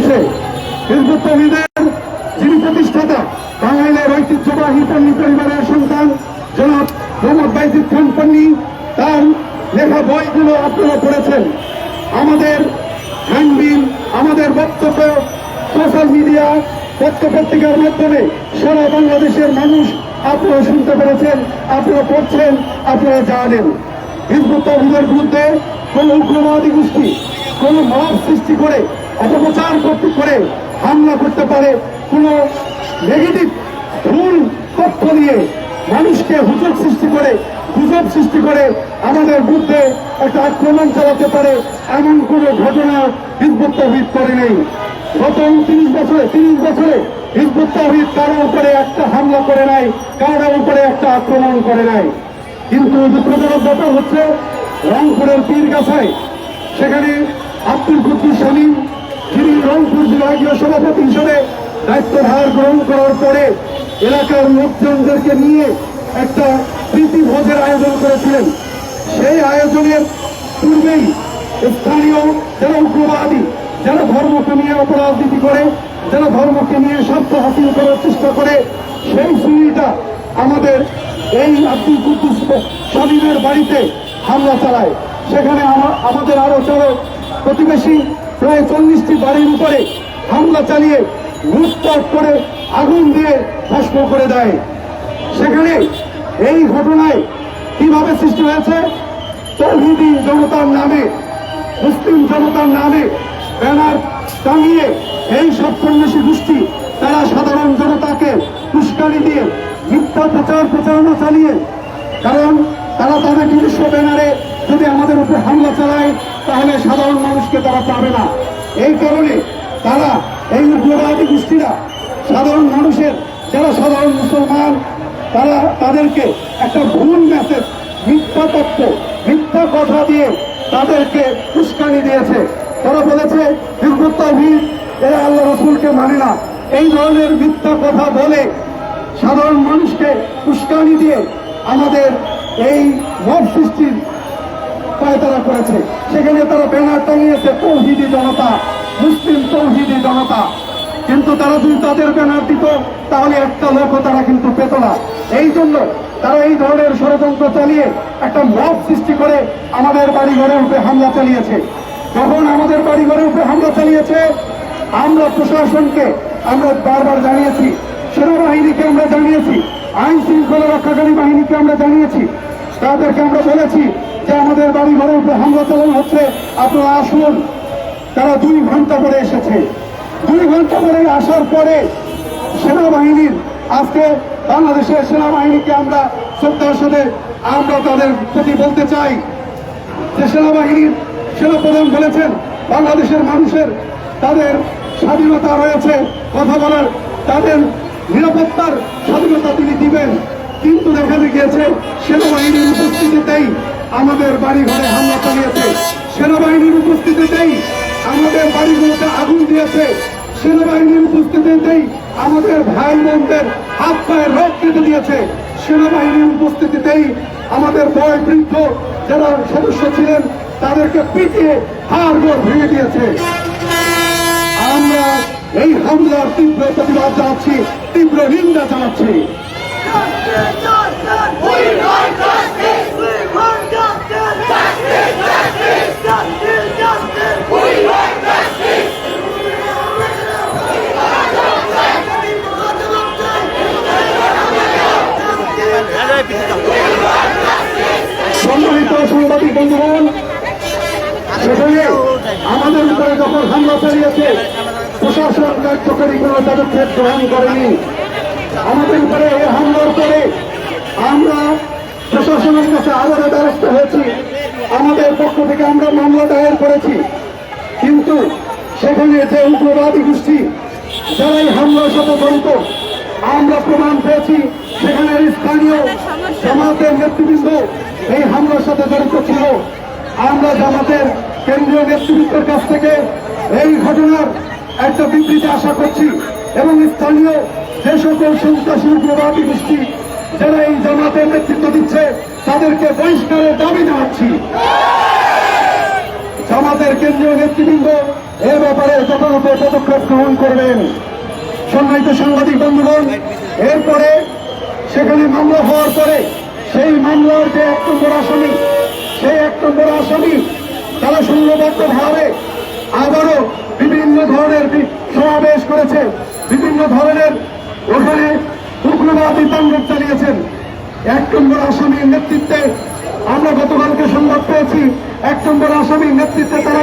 বাংলাদেশে হিজবুত তাওহীদের যিনি প্রতিষ্ঠাতা, বাঙালির ঐতিহ্যবাহী পন্নী পরিবারের সন্তান জনাব মোহাম্মদ বাইজিদ খান পন্নী, তার লেখা বইগুলো আপনারা পড়েছেন। আমাদের হ্যান্ডবিল, আমাদের বক্তব্য সোশ্যাল মিডিয়া, পত্রিকার মাধ্যমে সারা বাংলাদেশের মানুষ আপনারা শুনতে পেরেছেন, আপনারা পড়ছেন, আপনারা জানেন। হিজবুত তাওহীদের বিরুদ্ধে কোন উগ্রবাদী গোষ্ঠী কোন মব সৃষ্টি করে অপপ্রচার করতে করে হামলা করতে পারে, কোন নেগেটিভ ভুল তথ্য দিয়ে মানুষকে হুজুগ সৃষ্টি করে গুজব সৃষ্টি করে আমাদের বিরুদ্ধে একটা আক্রমণ চালাতে পারে, এমন কোন ঘটনা হিজবুত তাওহীদ করে নেই। গত 30 বছরে হিজবুত তাওহীদ কারো উপরে একটা হামলা করে নাই, কারো উপরে একটা আক্রমণ করে নাই। কিন্তু দুঃখজনক ব্যাপার হচ্ছে রংপুরের পীরগাছায় সেখানে আব্দুল কুদ্দুস শামীম, যিনি রংপুর বিভাগীয় সভাপতি হিসেবে দায়িত্বভার গ্রহণ করার পরে এলাকার লোকজনদেরকে নিয়ে একটা প্রীতি ভোজের আয়োজন করেছিলেন। সেই আয়োজনের পূর্বেই স্থানীয় যারা উগ্রবাদী, যারা ধর্মকে নিয়ে অপরাজনীতি করে, যারা ধর্মকে নিয়ে স্বার্থ হাসিল করার চেষ্টা করে, সেই শ্রেণীটা আমাদের এই আব্দুল কুদ্দুস শামীমের বাড়িতে হামলা চালায়। সেখানে আমাদের আরো প্রতিবেশী প্রায় 40টি বাড়ির উপরে হামলা চালিয়ে লুটপাট করে আগুন দিয়ে ভস্ম করে দেয়। সেখানে এই ঘটনায় কিভাবে সৃষ্টি হয়েছে? তাওহীদি জনতার নামে, মুসলিম জনতার নামে ব্যানার টাঙিয়ে এই সব সন্ন্যাসী গোষ্ঠী তারা সাধারণ জনতাকে উস্কানি দিয়ে মিথ্যা প্রচারণা চালিয়ে, কারণ তারা তাদের নিজস্ব ব্যানারে যদি আমাদের উপর হামলা চালায় তাহলে সাধারণ মানুষকে তারা পাবে না। এই কারণে তারা এই উগ্রবাদী গোষ্ঠীরা সাধারণ মানুষের, যারা সাধারণ মুসলমান, তাদেরকে একটা ভুল মেসেজ, মিথ্যা তথ্য, মিথ্যা কথা দিয়ে তাদেরকে উস্কানি দিয়েছে। তারা বলেছে হিজবুত তাওহীদ এরা আল্লাহ রাসূলকে মানে না। এই ধরনের মিথ্যা কথা বলে সাধারণ মানুষকে উস্কানি দিয়ে আমাদের এই মব সৃষ্টির পায়তারা করেছে। সেখানে তারা ব্যানার টাঙিয়েছে তাওহীদি জনতা, মুসলিম তাওহীদি জনতা। কিন্তু তারা যদি তাদের ব্যানার দিত তাহলে একটা লোকও তারা কিন্তু পেত না। এই জন্য তারা এই ধরনের ষড়যন্ত্র চালিয়ে একটা মব সৃষ্টি করে আমাদের বাড়িঘরের উপরে হামলা চালিয়েছে। যখন আমাদের বাড়িঘরের উপরে হামলা চালিয়েছে, আমরা প্রশাসনকে আমরা বারবার জানিয়েছি, সেনাবাহিনীকে আমরা জানিয়েছি, আইন শৃঙ্খলা রক্ষাকারী বাহিনীকে আমরা জানিয়েছি। তাদেরকে আমরা বলেছি যে আমাদের বাড়িঘরের উপরে হামলা চালানো হচ্ছে, আপনারা আসুন। তারা 2 ঘন্টা পরে এসেছে। 2 ঘন্টা পরে আসার পরে সেনাবাহিনীর, আজকে বাংলাদেশের সেনাবাহিনীকে আমরা শ্রদ্ধার সাথে আমরা তাদের প্রতি বলতে চাই যে সেনাবাহিনীর সেনাপ্রধান বলেছেন বাংলাদেশের মানুষের তাদের স্বাধীনতা রয়েছে কথা বলার, তাদের নিরাপত্তার স্বাধীনতা তিনি দিবেন। কিন্তু দেখা গিয়েছে সেনাবাহিনীর উপস্থিতিতেই আমাদের বাড়িঘরে হামলা চালিয়েছে, সেনাবাহিনীর উপস্থিতিতেই আমাদের বাড়িগুলোতে আগুন দিয়েছে, সেনাবাহিনীর উপস্থিতিতেই আমাদের ভাই বোনদের হাত পায়ে রক কেটে দিয়েছে, সেনাবাহিনীর উপস্থিতিতেই আমাদের বয় বৃদ্ধ যারা সদস্য ছিলেন তাদেরকে পিটিয়ে হাড়গোড় ভেঙে দিয়েছে। আমরা এই হামলার তীব্র প্রতিবাদ জানাচ্ছি, তীব্র নিন্দা জানাচ্ছি। সম্মানিত সাংবাদিক বন্ধুগণ, সেখানে আমাদের উপরে যখন হামলা চালিয়েছে প্রশাসন কার্যকরী কোনো পদক্ষেপ গ্রহণ করেনি। আমাদের উপরে এই হামলার পরে আমরা প্রশাসনের কাছে আদালতে দ্বারস্থ হয়েছি, আমাদের পক্ষ থেকে আমরা মামলা দায়ের করেছি। কিন্তু সেখানে যে উগ্রবাদী গোষ্ঠী যারা এই হামলার সাথে জড়িত আমরা প্রমাণ পেয়েছি, সেখানে স্থানীয় জামাতের নেতৃবৃন্দ এই হামলার সাথে জড়িত ছিল। আমরা জামাতের কেন্দ্রীয় নেতৃবৃন্দের কাছ থেকে এই ঘটনার একটা বিবৃতি আশা করছি এবং স্থানীয় যে সকল সন্ত্রাসী উগ্রবাদী গোষ্ঠী যারা এই জামাতের নেতৃত্ব দিচ্ছে তাদেরকে বহিষ্কারের দাবি জানাচ্ছি। জামাতের কেন্দ্রীয় নেতৃবৃন্দ এ ব্যাপারে যথাযথ পদক্ষেপ গ্রহণ করবেন। সম্মানিত সাংবাদিক বন্ধুগণ, এরপরে সেখানে মামলা হওয়ার পরে সেই মামলার যে 1 নম্বর আসামি, সেই 1 নম্বর আসামি তারা সংঘবদ্ধভাবে আবারও বিভিন্ন ধরনের সমাবেশ করেছে, বিভিন্ন ধরনের ওখানে উগ্রবাদী তাণ্ডব চালিয়েছেন। 1 নম্বর আসামির নেতৃত্বে আমরা গতকালকে সংবাদ পেয়েছি, 1 নম্বর আসামির নেতৃত্বে তারা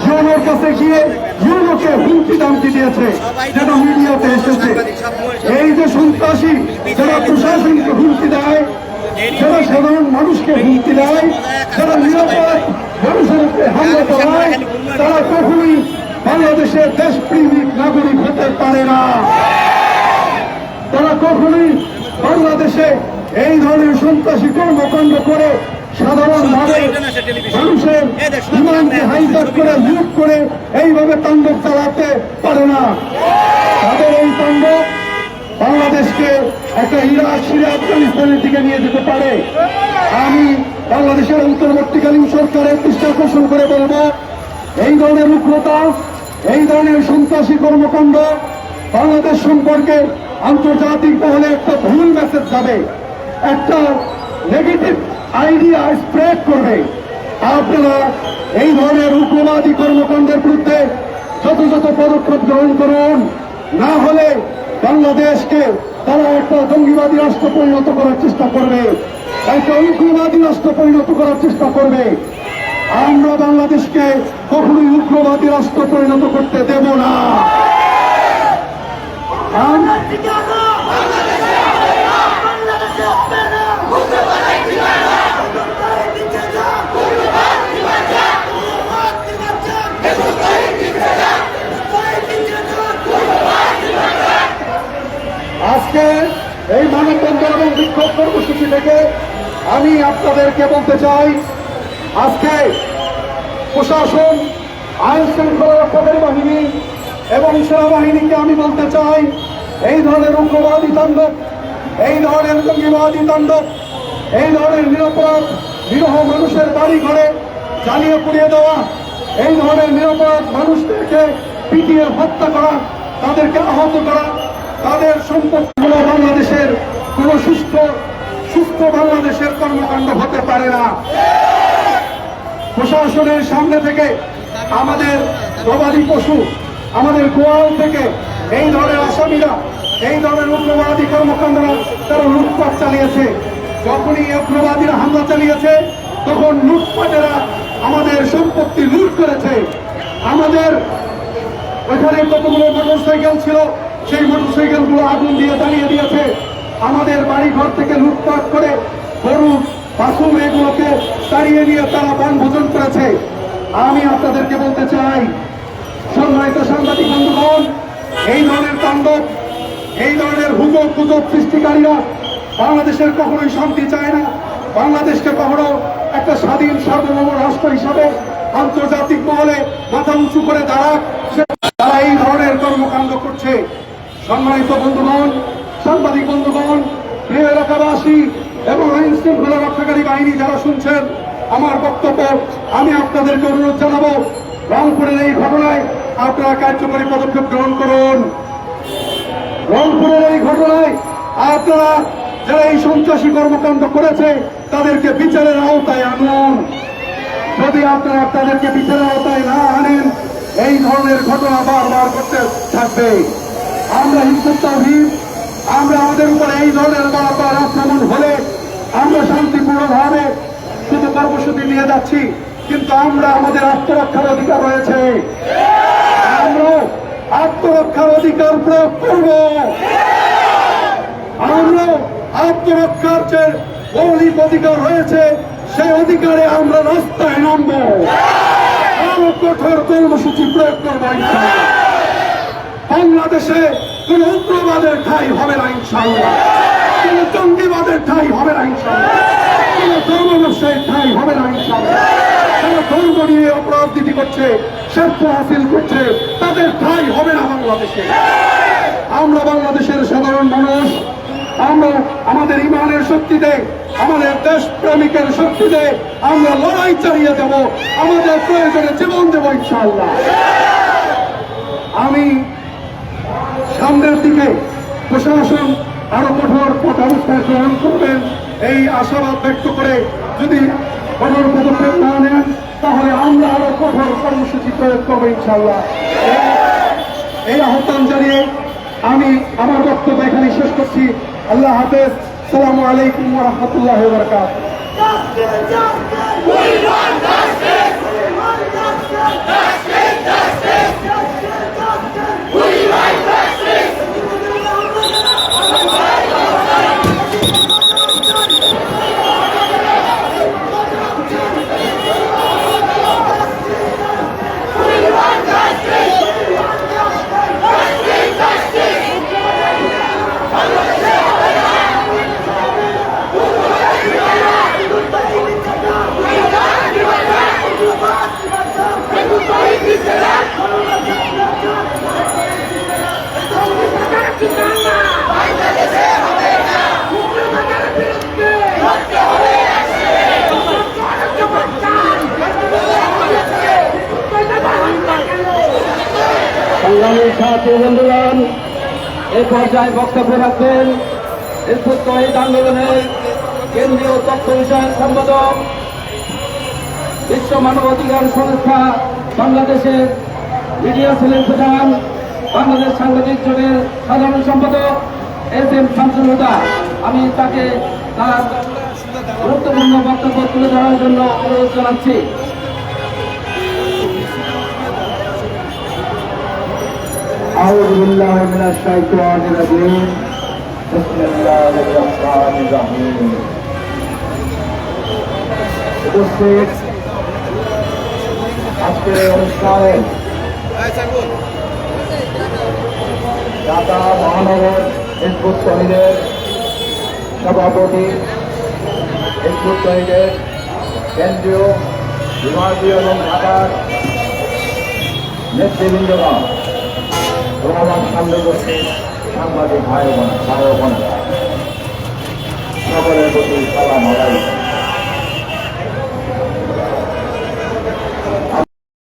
ইউনোর কাছে গিয়ে ইউনোকে হুমকি দামকি দিয়েছে, যেটা মিডিয়াতে এসেছে। এই যে সন্ত্রাসী যারা প্রশাসনকে হুমকি দেয়, যারা সাধারণ মানুষকে হুমকি দেয়, যারা নিরাপদ মানুষের উপরে হামলা চালায়, তারা কখনোই বাংলাদেশের দেশপ্রেমিক নাগরিক হতে পারে না। তারা কখনোই বাংলাদেশে এই ধরনের সন্ত্রাসী কর্মকাণ্ড করে সাধারণভাবে মানুষের বিমানকে হাইজ্যাক করে লুট করে এইভাবে তাণ্ডব চালাতে পারে না। তাদের এই তাণ্ডব বাংলাদেশকে একটা ইরাক, সিরিয়া, আফগানিস্তানের দিকে নিয়ে যেতে পারে। আমি বাংলাদেশের অন্তর্বর্তীকালীন সরকারের দৃষ্টি আকর্ষণ করে বলব, এই ধরনের উগ্রতা, এই ধরনের সন্ত্রাসী কর্মকাণ্ড বাংলাদেশ সম্পর্কে আন্তর্জাতিক মহলে একটা ভুল মেসেজ যাবে, একটা নেগেটিভ আইডিয়া স্প্রেড করবে। আপনারা এই ধরনের উগ্রবাদী কর্মকাণ্ডের বিরুদ্ধে যথাযথ পদক্ষেপ গ্রহণ করুন, না হলে বাংলাদেশকে তারা একটা জঙ্গিবাদী রাষ্ট্র পরিণত করার চেষ্টা করবে, একটা উগ্রবাদী রাষ্ট্র পরিণত করার চেষ্টা করবে। আমরা বাংলাদেশকে কখনোই উগ্রবাদী রাষ্ট্র পরিণত করতে দেব না। আজকে এই মানববন্ধন এবং বিক্ষোভ কর্মসূচি থেকে আমি আপনাদেরকে বলতে চাই, আজকে প্রশাসন, আইন শৃঙ্খলা রক্ষাকারী বাহিনী এবং সেনাবাহিনীকে আমি বলতে চাই, এই ধরনের উগ্রবাদী তাণ্ডব, এই ধরনের জঙ্গিবাদী তাণ্ডব, এই ধরনের নিরাপরাধ নিরহ মানুষের বাড়ি ঘরে জ্বালিয়ে পুড়িয়ে দেওয়া, এই ধরনের নিরাপরাধ মানুষদেরকে পিটিয়ে হত্যা করা, তাদেরকে আহত করা, তাদের সম্পদগুলো বাংলাদেশের কোন সুস্থ বাংলাদেশের কর্মকাণ্ড হতে পারে না। প্রশাসনের সামনে থেকে আমাদের গবাদি পশু, আমাদের গোয়াল থেকে এই ধরনের আসামিরা, এই ধরনের উগ্রবাদী কর্মকাণ্ডরা তারা লুটপাট চালিয়েছে। যখনই উগ্রবাদীরা হামলা চালিয়েছে তখন লুটপাটেরা আমাদের সম্পত্তি লুট করেছে। আমাদের ওইখানে কতগুলো মোটরসাইকেল ছিল, সেই মোটরসাইকেলগুলো আগুন দিয়ে জ্বালিয়ে দিয়েছে। আমাদের বাড়ি ঘর থেকে লুটপাট করে গরু, বাছুর এগুলোকে তাড়িয়ে নিয়ে তারা বনভোজন করেছে। আমি আপনাদেরকে বলতে চাই, সম্মানিত সাংবাদিক বন্ধুগণ, এই ধরনের তাণ্ডব, এই ধরনের হুজব গুজব সৃষ্টিকারীরা বাংলাদেশের কখনোই শান্তি চায় না। বাংলাদেশকে কখনো একটা স্বাধীন সার্বভৌম রাষ্ট্র হিসাবে আন্তর্জাতিক মহলে মাথা উঁচু করে দাঁড়াক, তারা এই ধরনের কর্মকাণ্ড করছে। সম্মানিত বন্ধুগণ, সাংবাদিক বন্ধুগণ, প্রিয় এলাকাবাসী এবং আইন শৃঙ্খলা রক্ষাকারী বাহিনী যারা শুনছেন আমার বক্তব্য, আমি আপনাদেরকে অনুরোধ জানাবো, রংপুরের এই ঘটনায় আপনারা কার্যকরী পদক্ষেপ গ্রহণ করুন। রংপুরের এই ঘটনায় আপনারা যারা এই সন্ত্রাসী কর্মকাণ্ড করেছে তাদেরকে বিচারের আওতায় আনুন। যদি আপনারা তাদেরকে বিচারের আওতায় না আনেন, এই ধরনের ঘটনা বারবার করতে থাকবে। আমরা হিজবুত তাওহীদ, আমরা আমাদের উপরে এই ধরনের বারবার আক্রমণ হলে আমরা শান্তিপূর্ণভাবে শুধু কর্মসূচি নিয়ে যাচ্ছি, কিন্তু আমরা আমাদের আত্মরক্ষার অধিকার রয়েছে, আমরা আত্মরক্ষার অধিকার প্রয়োগ করব। আমরা আত্মরক্ষার যে মৌলিক অধিকার রয়েছে সেই অধিকারে আমরা রাস্তায় নামব, আরো কঠোর কর্মসূচি প্রয়োগ করব। বাংলাদেশে কোন উগ্রবাদের ঠাঁই হবে না ইনশাআল্লাহ, কোন জঙ্গিবাদের ঠাঁই হবে না ইনশাআল্লাহ, কোন ধর্ম ব্যবসায়ীর ঠাঁই হবে না ইনশাআল্লাহ। যারা ধর্ম নিয়ে অপরাধনীতি করছে, স্বার্থ হাসিল করছে, তাদের ঠাঁই হবে না বাংলাদেশে। আমরা বাংলাদেশের সাধারণ মানুষ, আমরা আমাদের ইমানের শক্তিতে, আমাদের দেশপ্রেমিকের শক্তিতে আমরা লড়াই চালিয়ে যাব, আমাদের প্রয়োজনে জীবন দেব ইনশাআল্লাহ। আমি সামনের দিকে প্রশাসন আরো কঠোর পদক্ষেপ গ্রহণ করবেন এই আশাবাদ ব্যক্ত করে, যদি কঠোর পদক্ষেপ না নেন তাহলে আমরা আরো কঠোর কর্মসূচি প্রয়োগ করবো ইনশাআল্লাহ। এই আহ্বান জানিয়ে আমি আমার বক্তব্য এখানে শেষ করছি। আল্লাহ হাফেজ। আসসালামু আলাইকুম ওয়া রাহমাতুল্লাহি ওয়া বারাকাতুহু। সংগ্রামী সাথী বন্ধুগণ, এ পর্যায়ে বক্তব্য রাখবেন হিজবুত তওহীদ আন্দোলনের কেন্দ্রীয় তথ্য বিষয়ক সম্পাদক, বিশ্ব মানবাধিকার সংস্থা বাংলাদেশের মিডিয়া সেলের প্রধান, বাংলাদেশ সাংবাদিক জোটের সাধারণ সম্পাদক এস.এম. শামসুল হুদা। আমি তাকে তার গুরুত্বপূর্ণ বক্তব্য তুলে ধরার জন্য অনুরোধ জানাচ্ছি। أعوذ بالله من الشيطان الرجيم بسم الله الرحمن الرحيم উপস্থিত আজকের অনুষ্ঠানে ঢাকা মহানগর হিজবুত তওহীদের সভাপতি, হিজবুত তওহীদের কেন্দ্রীয়, বিভাগীয় এবং ঢাকার নেতৃবৃন্দগণ, আমার সামনে উপস্থিত সাংবাদিক ভাই বোন সকলের প্রতি সালাম আলাইকুম।